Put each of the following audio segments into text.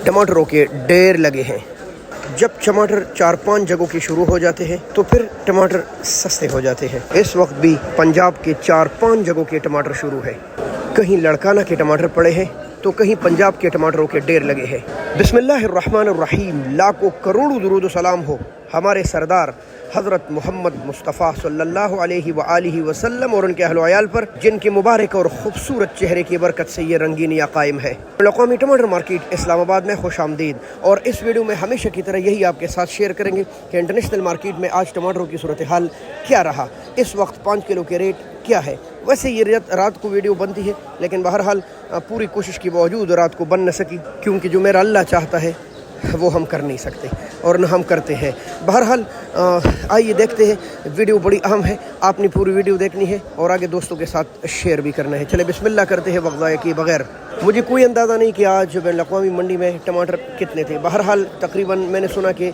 टमाटरों के ढेर लगे हैं। जब टमाटर 4-5 जगहों के शुरू हो जाते हैं तो फिर टमाटर सस्ते हो जाते हैं। इस वक्त भी पंजाब के 4-5 जगहों के टमाटर शुरू है। कहीं लड़काना के टमाटर पड़े हैं तो कहीं पंजाब के टमाटरों के ढेर लगे हैं। बिस्मिल्लाहिर्रहमानिर्रहीम। लाखों करोड़ों दुरूद सलाम हो हमारे सरदार हज़रत मोहम्मद मुस्तफ़ा सल्लल्लाहु अलैहि व आलिहि वसल्लम और उनके अहल व अयाल पर, जिनके मुबारक और ख़ूबसूरत चेहरे की बरकत से ये रंगीनियाँ कायम है। लक़ौमी टमाटर मार्केट इस्लामाबाद में खुश आमदीद। और इस वीडियो में हमेशा की तरह यही आपके साथ शेयर करेंगे कि इंटरनेशनल मार्केट में आज टमाटरों की सूरत हाल क्या रहा, इस वक्त 5 किलो के रेट क्या है। वैसे ये रात को वीडियो बनती है, लेकिन बहरहाल पूरी कोशिश के बावजूद रात को बन न सकी, क्योंकि जो मेरा अल्लाह चाहता है वो हम कर नहीं सकते और न हम करते हैं। बहरहाल आइए देखते हैं, वीडियो बड़ी अहम है, आपने पूरी वीडियो देखनी है और आगे दोस्तों के साथ शेयर भी करना है। चले बिस्मिल्लाह करते हैं वक्त ज़ाया किए बगैर। मुझे कोई अंदाज़ा नहीं कि आज बैन अक़वामी मंडी में टमाटर कितने थे। बहरहाल तकरीबन मैंने सुना कि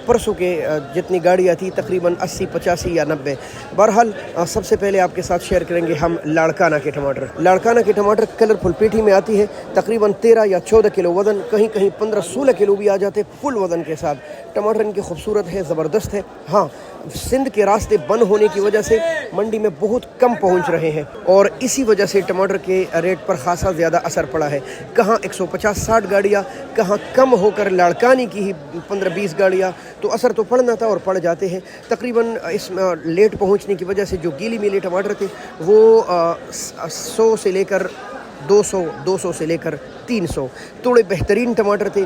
परसों के जितनी गाड़ियाँ थी तकरीबन 80, 85 या 90। बहरहाल सबसे पहले आपके साथ शेयर करेंगे हम लाड़काना के टमाटर। लाड़काना के टमाटर कलरफुल पेटी में आती है, तकरीबन 13 या 14 किलो वज़न, कहीं कहीं 15-16 किलो भी आ जाते फुल वज़न के साथ। टमाटर इनकी खूबसूरत है, ज़बरदस्त है। हाँ, सिंध के रास्ते बंद होने की वजह से मंडी में बहुत कम पहुंच रहे हैं और इसी वजह से टमाटर के रेट पर खासा ज़्यादा असर पड़ा है। कहाँ 150-60 गाड़ियाँ, कहाँ कम होकर लाड़कानी की ही 15-20 गाड़ियाँ, तो असर तो पड़ना था और पड़ जाते हैं। तकरीबन इस लेट पहुंचने की वजह से जो गीली मिले टमाटर थे वो 100 से लेकर 200, 200 से लेकर 300। थोड़े बेहतरीन टमाटर थे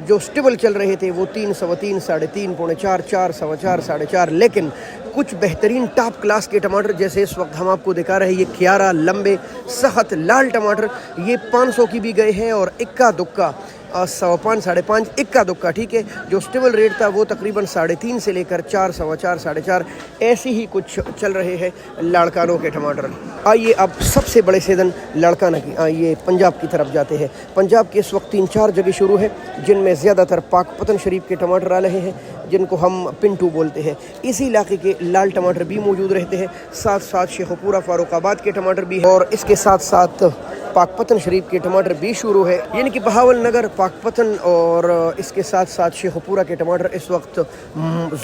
जो स्टेबल चल रहे थे वो 3, 3.25, 3.5, 4, 4, 4.25, 4.5। लेकिन कुछ बेहतरीन टॉप क्लास के टमाटर, जैसे इस वक्त हम आपको दिखा रहे हैं, ये खियारा लंबे सख्त लाल टमाटर, ये 500 की भी गए हैं और इक्का दुक्का 5.25, 5.5, इक्का दुक्का, ठीक है। जो स्टेबल रेट था वो तकरीबन 3.5 से लेकर 4, 4.25, 4.5 ऐसे ही कुछ चल रहे हैं लाड़कानों के टमाटर। आइए अब सबसे बड़े सीजन लाड़काना की, आइए पंजाब की तरफ जाते हैं। पंजाब के इस वक्त 3-4 जगह शुरू है, जिनमें ज़्यादातर पाकपतन शरीफ के टमाटर आ रहे हैं, जिनको हम पिंटू बोलते हैं। इसी इलाके के लाल टमाटर भी मौजूद रहते हैं, साथ साथ शेखपुरा फारुखाबाद के टमाटर भी है और इसके साथ साथ पाकपतन शरीफ के टमाटर भी शुरू है, यानी कि बहावल नगर, पाकपतन और इसके साथ साथ शेखपुरा के टमाटर इस वक्त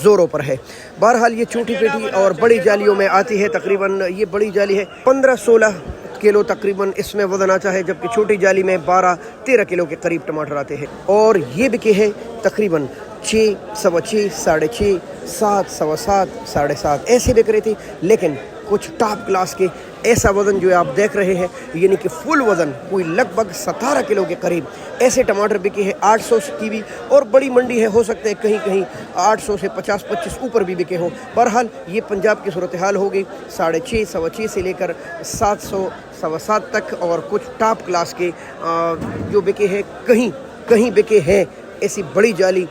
ज़ोरों पर है। बहरहाल ये छोटी पेटी और बड़ी जालियों में आती है। तकरीबन ये बड़ी जाली है 15-16 किलो तकरीबन इसमें वज़न आता है, जबकि छोटी जाली में 12-13 किलो के करीब टमाटर आते हैं। और ये बिके हैं तकरीबन 6, 6.25, 6.5, 7, 7.25, 7.5 ऐसे बिक रही थी। लेकिन कुछ टॉप क्लास के ऐसा वज़न जो आप देख रहे हैं, यानी कि फुल वज़न कोई लगभग 17 किलो के करीब ऐसे टमाटर बिके हैं 800 की भी, और बड़ी मंडी है, हो सकता है कहीं कहीं 800 से 50-25 ऊपर भी बिके हो। बहरहाल ये पंजाब की सूरत हाल हो गई 6.5, 6.25 से लेकर 700, 7.25 तक। और कुछ टॉप क्लास के जो बिके हैं, कहीं कहीं बिके हैं ऐसी बड़ी जाली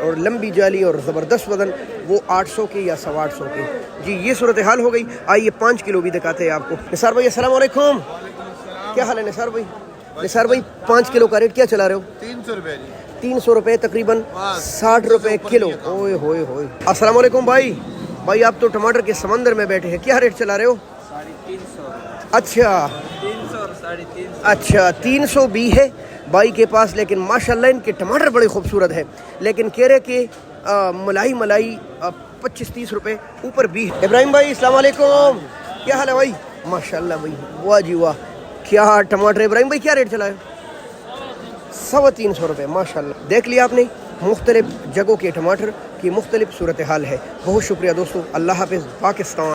और लंबी जाली और ज़बरदस्त वज़न, वो 800 के या 825 के। जी ये सूरत हाल हो गई। आइए 5 किलो भी दिखाते हैं आपको। निसार भाई अस्सलाम वालेकुम, क्या हाल है निसार भाई? निसार भाई 5 किलो का रेट क्या चला रहे हो? 300 रुपये। 300 रुपये, तकरीबन 60 रुपये किलो। ओए होए होए। अस्सलाम वालेकुम भाई। भाई आप तो टमाटर के समंदर में बैठे हैं, क्या रेट चला रहे हो? 350। अच्छा 300 और 350। अच्छा 300 भी है भाई के पास, लेकिन माशाल्लाह इनके टमाटर बड़े खूबसूरत है। लेकिन कह रहे कि मलाई 25-30 रुपये ऊपर भी है। इब्राहिम भाई अस्सलाम वालेकुम, क्या हाल है भाई? माशाल्लाह भाई, वाह जी वाह, क्या टमाटर। इब्राहिम भाई क्या रेट चला है? 325 रुपये। माशाल्लाह, देख लिया आपने, मुख्तलिफ जगहों के टमाटर की मुख्तलिफ सूरत हाल है। बहुत शुक्रिया दोस्तों, अल्लाह हाफिज़, पाकिस्तान।